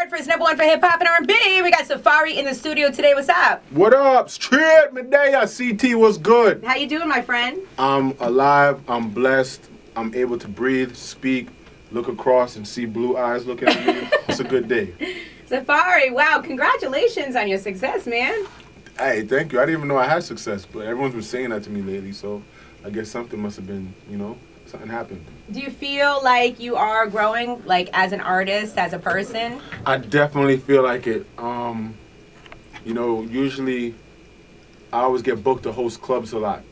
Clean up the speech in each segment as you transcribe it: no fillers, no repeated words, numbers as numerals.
Hartford's #1 for hip hop and R&B. We got Safaree in the studio today. What's up? What up? Straight Medea. CT, what's good? How you doing, my friend? I'm alive. I'm blessed. I'm able to breathe, speak, look across, and see blue eyes looking at me. It's a good day. Safaree, wow! Congratulations on your success, man. Hey, thank you. I didn't even know I had success, but everyone's been saying that to me lately, so I guess something must have been, something happened. Do you feel like you are growing, like as an artist, as a person? I definitely feel like it. Usually I always get booked to host clubs a lot,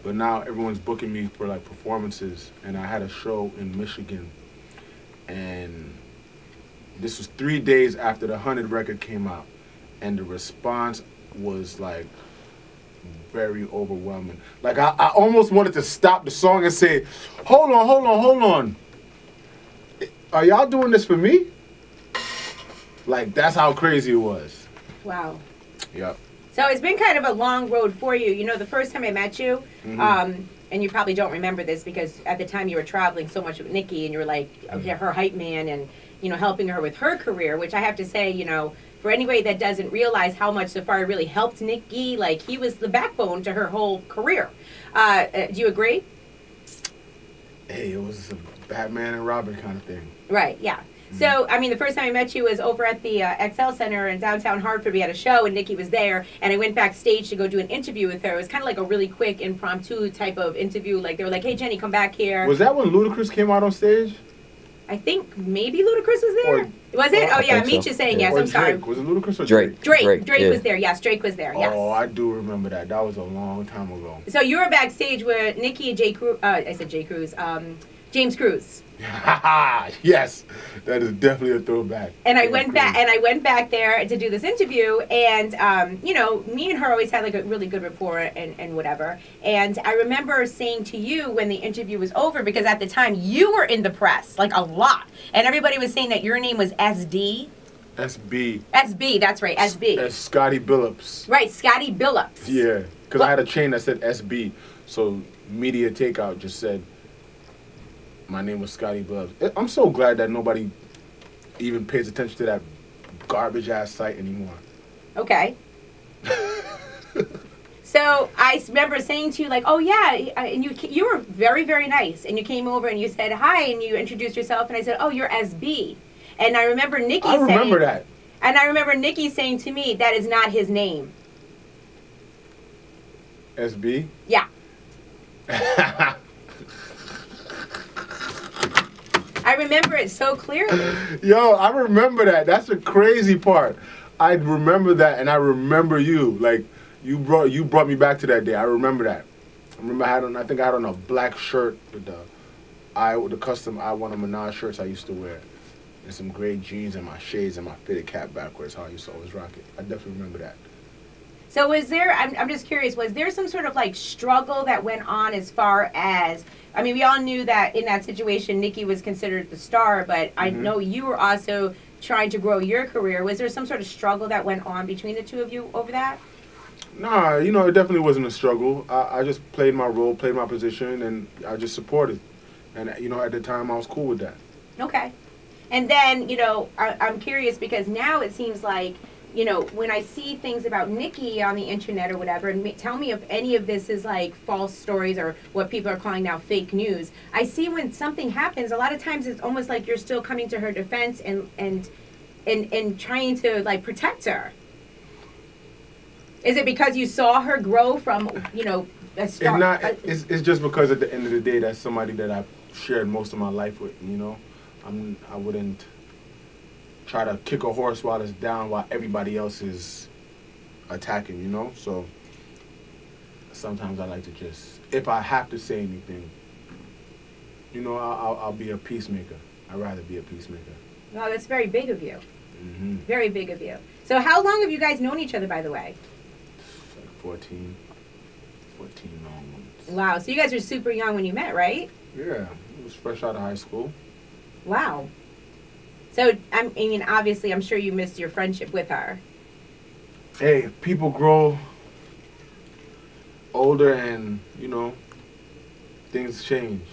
but now everyone's booking me for like performances, and I had a show in Michigan, and this was 3 days after the 100 record came out, and the response was like very overwhelming. Like I almost wanted to stop the song and say, hold on. Are y'all doing this for me? Like, that's how crazy it was. Wow. Yep. So it's been kind of a long road for you. You know, the first time I met you, and you probably don't remember this because at the time you were traveling so much with Nikki and you were like her hype man and, helping her with her career, which I have to say, for anybody that doesn't realize how much Safaree really helped Nikki, like he was the backbone to her whole career. Do you agree? Hey, it was a Batman and Robin kind of thing. Right, yeah. So, I mean, the first time I met you was over at the XL Center in downtown Hartford. We had a show, and Nikki was there, and I went backstage to go do an interview with her. It was kind of like a really quick, impromptu type of interview. Like, they were like, hey, Jenny, come back here. Was that when Ludacris came out on stage? I think maybe Ludacris was there. Was it? Oh, yeah, Meech saying yes. I'm sorry. Was it Ludacris or Drake? Drake was there. Yes, Drake was there. Yes. Oh, I do remember that. That was a long time ago. So you were backstage with Nikki and James Cruz. Yes, that is definitely a throwback. And I went back there to do this interview, and me and her always had like a really good rapport and whatever. And I remember saying to you when the interview was over, because at the time you were in the press like a lot, and everybody was saying that your name was SD. SB. SB, that's right, SB. That's Scotty Billups. Right, Scotty Billups. Yeah, because I had a chain that said SB, so Media Takeout just said my name was Scotty Billups. I'm so glad that nobody even pays attention to that garbage ass site anymore. Okay. So I remember saying to you like, oh yeah, and you were very, very nice, and you came over and you said hi and you introduced yourself, and I said, oh, you're SB. And I remember Nikki saying, I remember that. And I remember Nikki saying to me, that is not his name. SB? Yeah. I remember it so clearly. Yo, I remember that. That's the crazy part. I remember that, and I remember you. Like, you brought me back to that day. I remember that. I remember I think I had on a black shirt with the custom I Want a Minaj shirts I used to wear, and some gray jeans and my shades and my fitted cap backwards. How I used to always rock it. I definitely remember that. So was there, I'm just curious, was there some sort of like struggle that went on as far as, I mean, we all knew that in that situation, Nikki was considered the star, but I know you were also trying to grow your career. Was there some sort of struggle that went on between the two of you over that? Nah, it definitely wasn't a struggle. I just played my role, played my position, and I just supported. And, at the time, I was cool with that. Okay. And then, I'm curious because now it seems like, when I see things about Nikki on the internet or whatever, and tell me if any of this is like false stories or what people are calling now fake news. I see when something happens, a lot of times it's almost like you're still coming to her defense and trying to like protect her. Is it because you saw her grow from, a star? It's just because at the end of the day, that's somebody that I've shared most of my life with, I wouldn't try to kick a horse while it's down while everybody else is attacking, So sometimes I like to just, if I have to say anything, I'll be a peacemaker. I'd rather be a peacemaker. Well, that's very big of you. Very big of you. So how long have you guys known each other, by the way? Like 14 long months. Wow, so you guys were super young when you met, right? Yeah, it was fresh out of high school. Wow. So, I mean, obviously, I'm sure you missed your friendship with her. Hey, people grow older and, things change.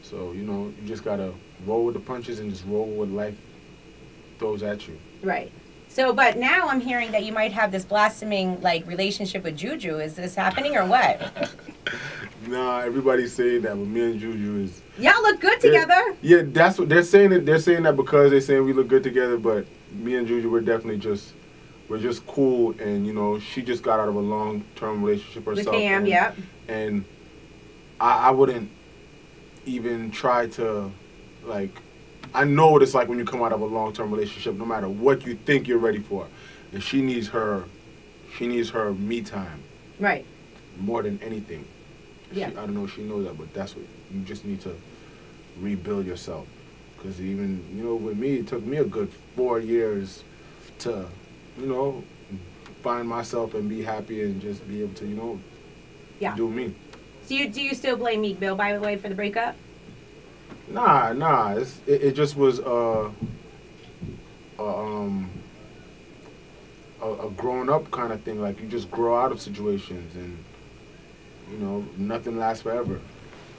So, you just got to roll with the punches and just roll with life throws at you. Right. So, but now I'm hearing that you might have this blossoming like relationship with Juju. Is this happening or what? Nah, everybody's saying that, but me and Juju is. Y'all look good together. Yeah, that's what they're saying. They're saying that because they're saying we look good together, but me and Juju, we're definitely just. We're just cool, and you know, she just got out of a long-term relationship herself. With Cam, yep. And I wouldn't even try to, like, I know what it's like when you come out of a long-term relationship, no matter what you think you're ready for. And she needs her me time. Right. More than anything. Yeah. I don't know if she knows that, but that's what, you just need to rebuild yourself. Because even, you know, with me, it took me a good 4 years to, you know, find myself and be happy and just be able to, you know, do me. So do you still blame Meek Mill, by the way, for the breakup? Nah. It just was a grown up kind of thing. Like, you just grow out of situations, and you know, nothing lasts forever.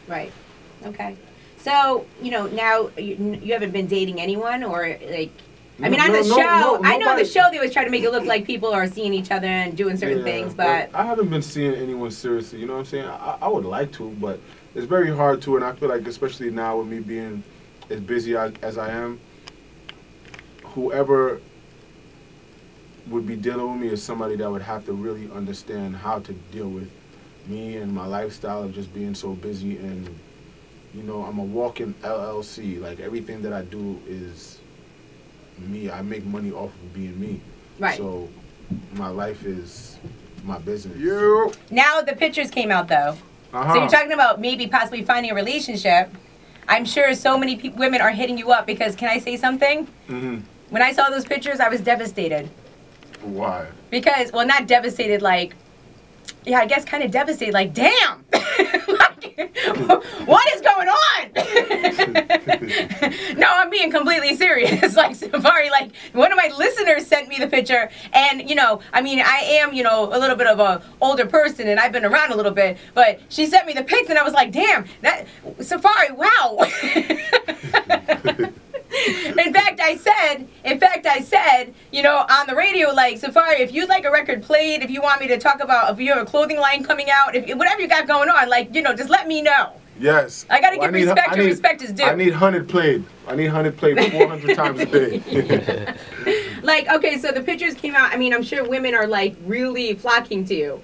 Right. Okay. So, you know, now you haven't been dating anyone, or like. I mean, on the show, I know on the show they always try to make it look like people are seeing each other and doing certain things, but I haven't been seeing anyone seriously. You know what I'm saying? I would like to, but it's very hard to, and I feel like especially now with me being as busy as I am, whoever would be dealing with me is somebody that would have to really understand how to deal with me and my lifestyle of just being so busy. And you know, I'm a walking LLC. Like, everything that I do is me. I make money off of being me. Right. So my life is my business. Now the pictures came out though. So you're talking about maybe possibly finding a relationship. I'm sure so many women are hitting you up because, can I say something? When I saw those pictures, I was devastated. Why? Because, well, not devastated like, yeah, I guess kind of devastated like, damn! Like, what is going on? No, I'm being completely serious. Like, Safaree, like, one of my listeners sent me the picture, and, you know, I mean, I am, you know, a little bit of a older person, and I've been around a little bit, but she sent me the pics, and I was like, damn, that, Safaree, wow. In fact, I said, you know, on the radio, like, Safaree, if you'd like a record played, if you want me to talk about, if you have a clothing line coming out, if whatever you got going on, like, you know, just let me know. Yes. I gotta give respect where respect is due. I need 100 played. I need 100 played 400 times a day. Like, okay, so the pictures came out. I mean, I'm sure women are, like, really flocking to you.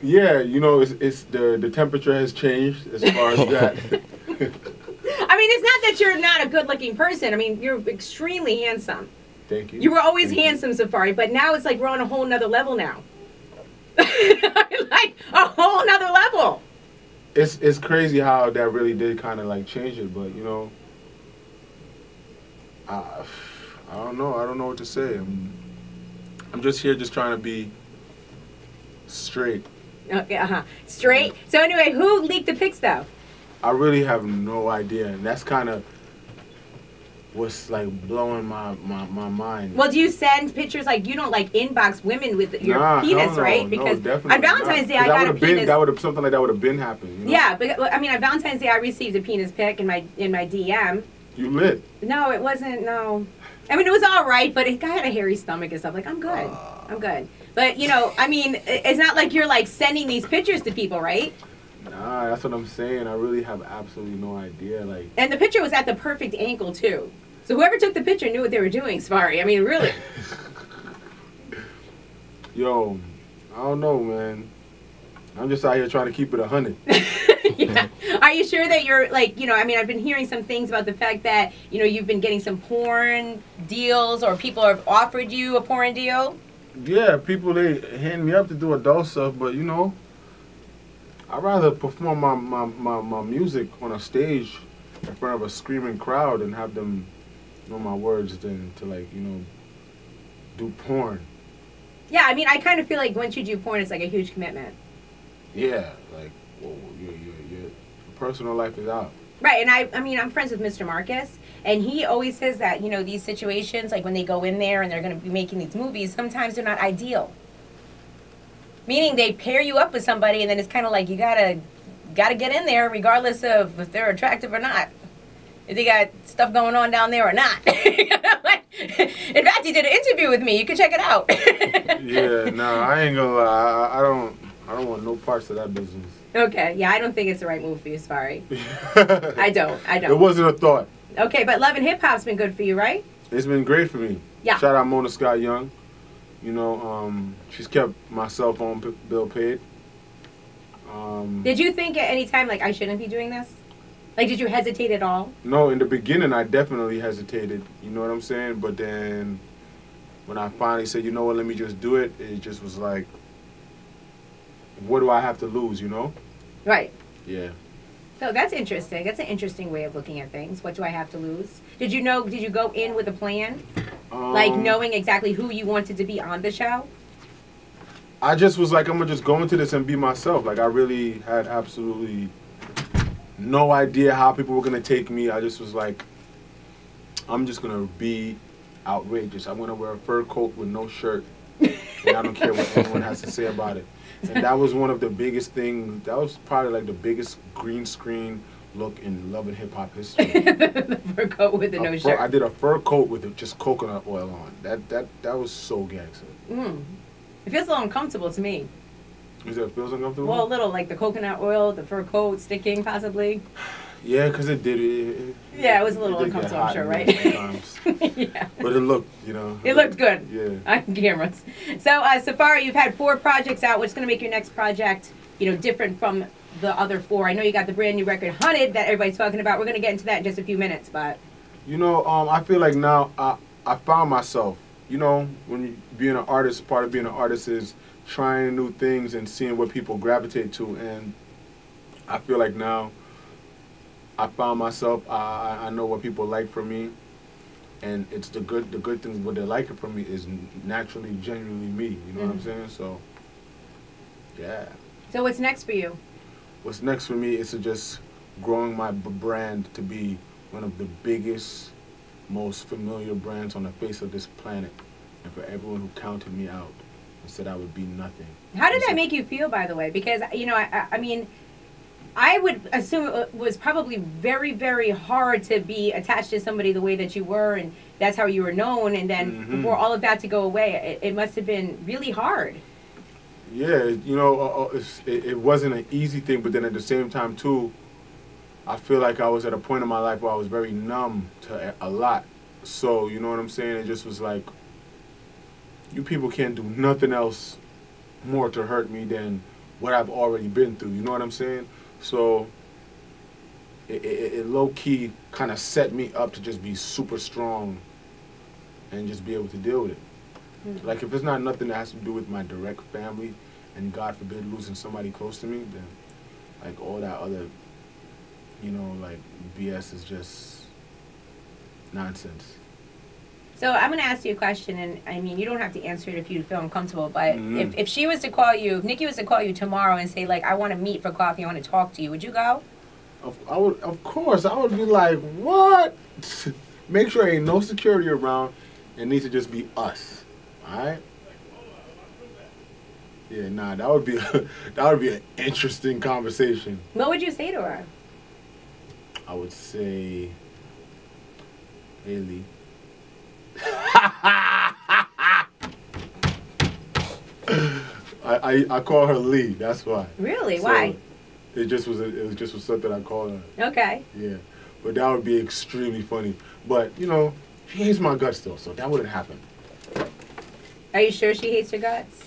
Yeah, you know, it's the temperature has changed as far as that. I mean, it's not that you're not a good-looking person. I mean, you're extremely handsome. Thank you. You were always handsome, Safaree, but now it's like we're on a whole nother level now. Like, a whole nother level. It's crazy how that really did kind of, like, change it, but, you know, I don't know. I don't know what to say. I'm just here just trying to be straight. Okay, straight? So anyway, who leaked the pics, though? I really have no idea, and that's kind of what's like blowing my mind. Well, do you send pictures, like, you don't like inbox women with your penis, right? Because on Valentine's Day I got a penis. Something like that would have been happening. You know? Yeah, but I mean, on Valentine's Day I received a penis pic in my DM. You lit? No, it wasn't. No, I mean, it was all right, but it had a hairy stomach and stuff. Like, I'm good. I'm good. But you know, I mean, it's not like you're like sending these pictures to people, right? Nah, that's what I'm saying. I really have absolutely no idea. Like, and the picture was at the perfect angle too. So whoever took the picture knew what they were doing, Safaree. I mean, really. Yo, I don't know, man. I'm just out here trying to keep it 100. Yeah. Are you sure that you're, like, you know, I mean, I've been hearing some things about the fact that, you know, you've been getting some porn deals, or people have offered you a porn deal? Yeah, people, they hand me up to do adult stuff, but, you know, I'd rather perform my music on a stage in front of a screaming crowd and have them know my words than to, like, you know, do porn. Yeah, I mean, I kind of feel like once you do porn, it's like a huge commitment. Yeah, like, whoa, your personal life is out. Right, and I mean, I'm friends with Mr. Marcus, and he always says that, you know, these situations, like when they go in there and they're going to be making these movies, sometimes they're not ideal. Meaning they pair you up with somebody, and then it's kind of like you gotta get in there regardless of if they're attractive or not. If they got stuff going on down there or not. Like, In fact, he did an interview with me. You can check it out. Yeah, no, I ain't gonna lie. I don't want no parts of that business. Okay, yeah, I don't think it's the right move for you, Safaree. I don't. It wasn't a thought. Okay, but Love and Hip Hop's been good for you, right? It's been great for me. Yeah. Shout out Mona Scott Young. You know, she's kept my cell phone bill paid. Did you think at any time, like, I shouldn't be doing this? Like, did you hesitate at all? No, in the beginning, I definitely hesitated. You know what I'm saying? But then when I finally said, you know what, let me just do it, it just was like, what do I have to lose, you know? Right. Yeah. So that's interesting. That's an interesting way of looking at things. What do I have to lose? Did you go in with a plan? Like knowing exactly who you wanted to be on the show? I just was like, I'm going to just go into this and be myself. Like, I really had absolutely no idea how people were going to take me. I just was like, I'm just going to be outrageous. I'm going to wear a fur coat with no shirt. And I don't care what anyone has to say about it. And that was one of the biggest things. That was probably like the biggest green screen look in Love and Hip Hop history. The fur coat with the no shirt. I did a fur coat with just coconut oil on. That was so gangster. It feels a little uncomfortable to me. Is that feels uncomfortable? Well, a little, like the coconut oil, the fur coat sticking possibly. Yeah, because it did. Yeah, it was a little uncomfortable, I'm sure, right? Yeah. But it looked, you know. It looked good. Yeah. On cameras. So, Safaree, you've had 4 projects out. What's going to make your next project, you know, different from the other 4? I know you got the brand new record, Hunted, that everybody's talking about. We're going to get into that in just a few minutes, but. You know, I feel like now I found myself. You know, when you being an artist, part of being an artist is trying new things and seeing what people gravitate to. And I feel like now I found myself. I know what people like from me, and it's the good thing. What they like it from me is naturally, genuinely me. You know what I'm saying? So, yeah. So what's next for you? What's next for me is to just growing my brand to be one of the biggest, most familiar brands on the face of this planet, and for everyone who counted me out and said I would be nothing. How did that make you feel, by the way? Because, you know, I mean, I would assume it was probably very, very hard to be attached to somebody the way that you were, and that's how you were known, and then for all of that to go away, it must have been really hard. Yeah, you know, it wasn't an easy thing, but then at the same time, too, I feel like I was at a point in my life where I was very numb to a lot. So, you know what I'm saying? It just was like, you people can't do nothing else more to hurt me than what I've already been through. You know what I'm saying? So, it low-key kind of set me up to just be super strong and just be able to deal with it. Like, if it's not nothing that has to do with my direct family, and God forbid losing somebody close to me, then, like, all that other, you know, like, BS is just nonsense. So I'm going to ask you a question, and I mean, you don't have to answer it if you feel uncomfortable, but if she was to call you, if Nikki was to call you tomorrow and say, like, I want to meet for coffee, I want to talk to you, would you go? Of course, I would be like, what? Make sure ain't no security around. It needs to just be us. Alright? Yeah, nah, that would be an interesting conversation. What would you say to her? I would say, Haley. I call her Lee. That's why. Really? So why? It just was something I called her. Okay. Yeah, but that would be extremely funny. But you know, she hates my guts though, so that wouldn't happen. Are you sure she hates your guts?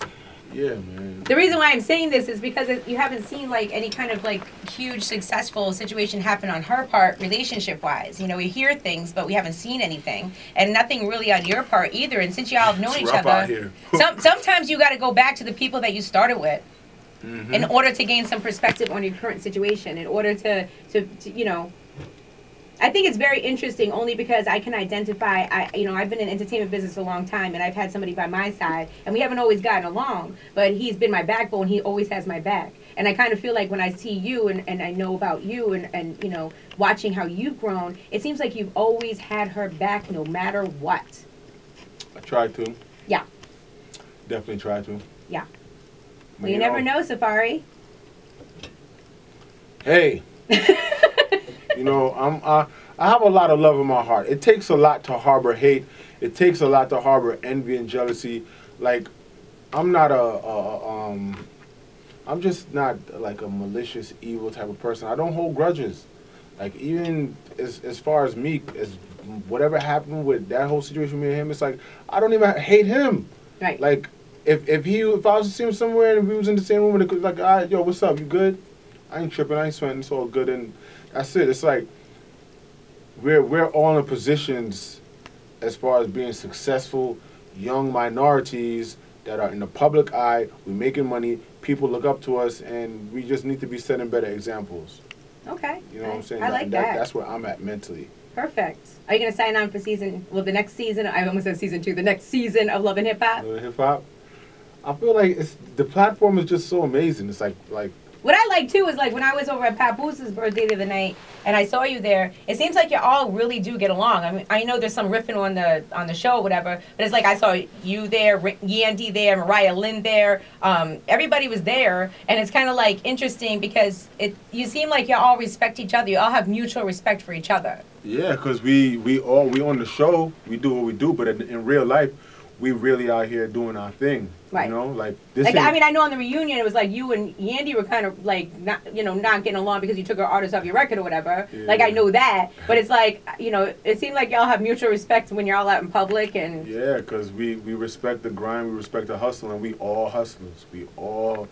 Yeah, man. The reason why I'm saying this is because you haven't seen like any kind of like huge successful situation happen on her part relationship-wise. You know, we hear things, but we haven't seen anything, and nothing really on your part either. And since y'all have known each other, sometimes you got to go back to the people that you started with in order to gain some perspective on your current situation. In order to you know. I think it's very interesting only because I can identify, I've been in the entertainment business a long time, and I've had somebody by my side, and we haven't always gotten along, but he's been my backbone. He always has my back. And I kind of feel like when I see you and I know about you and, you know, watching how you've grown, it seems like you've always had her back no matter what. I tried to. Yeah. Definitely tried to. Yeah. Well, you never know, Safaree. Hey. You know, I have a lot of love in my heart. It takes a lot to harbor hate. it takes a lot to harbor envy and jealousy. Like, I'm not I'm just not like a malicious, evil type of person. I don't hold grudges. Like, even as far as me, as whatever happened with that whole situation with me and him, it's like, I don't even hate him. Right. Like, if I was to see him somewhere and we was in the same room and it was like, all right, yo, what's up? You good? I ain't tripping. I ain't sweating. It's all good. And that's it. It's like, we're all in positions as far as being successful, young minorities that are in the public eye. We're making money. People look up to us, and we just need to be setting better examples. Okay. You know what I'm saying? I like that. That's where I'm at mentally. Perfect. Are you going to sign on for the next season? I almost said season 2. The next season of Love and Hip Hop? Love and Hip Hop? I feel like the platform is just so amazing. It's like what I like too is like when I was over at Papoose' birthday the other night and I saw you there, it seems like you all really do get along. I mean, I know there's some riffing on the show or whatever, but it's like I saw you there, Yandy there, Mariah Lynn there, everybody was there, and it's kind of like interesting because you seem like you all respect each other. You all have mutual respect for each other. Yeah, because we on the show, we do what we do, but in real life, we really out here doing our thing. Right. You know, like this. Like, I mean, I know on the reunion it was like you and Yandy were kind of like not getting along because you took her artist off your record or whatever. Yeah. Like I know that, but it's like it seemed like y'all have mutual respect when you're all out in public and. Yeah, because we respect the grind, we respect the hustle, and we all hustlers. We all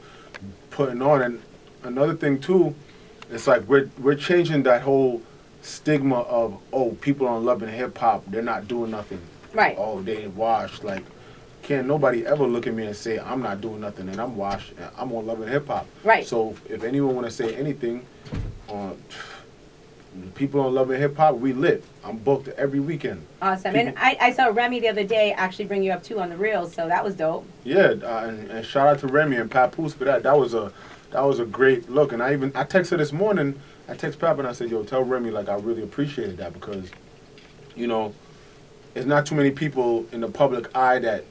putting on. And another thing too, it's like we're changing that whole stigma of people on Love and Hip Hop, they're not doing nothing. Right. Oh, they washed. Like, can't nobody ever look at me and say I'm not doing nothing and I'm washed. And I'm on Love and Hip Hop. Right. So if anyone want to say anything, people on Love and Hip Hop, we lit. I'm booked every weekend. Awesome. And I saw Remy the other day actually bring you up too on the reels, so that was dope. Yeah, and shout out to Remy and Papoose for that. That was a great look. And I texted her this morning. I text Pap and I said, yo, tell Remy like I really appreciated that because, there's not too many people in the public eye that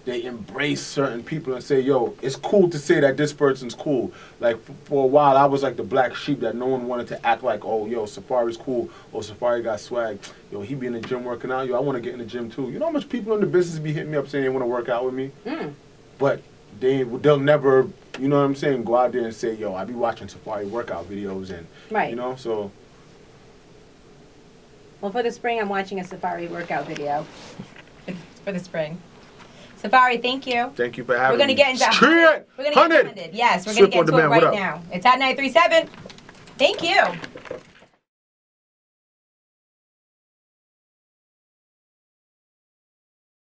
they embrace certain people and say, yo, it's cool to say that this person's cool. Like, for a while, I was like the black sheep that no one wanted to act like, oh, yo, Safaree's cool. Oh, Safaree got swag. Yo, he be in the gym working out. Yo, I want to get in the gym, too. You know how much people in the business be hitting me up saying they want to work out with me? Mm. But they'll never, you know what I'm saying, go out there and say, yo, I be watching Safaree workout videos and, right. So... Well, for the spring, I'm watching a Safaree workout video. For the spring. Safaree, thank you. Thank you for having me. We're going to get into 100. We're going to get into 100. Yes, we're going to get into it right now. It's at 937. Thank you.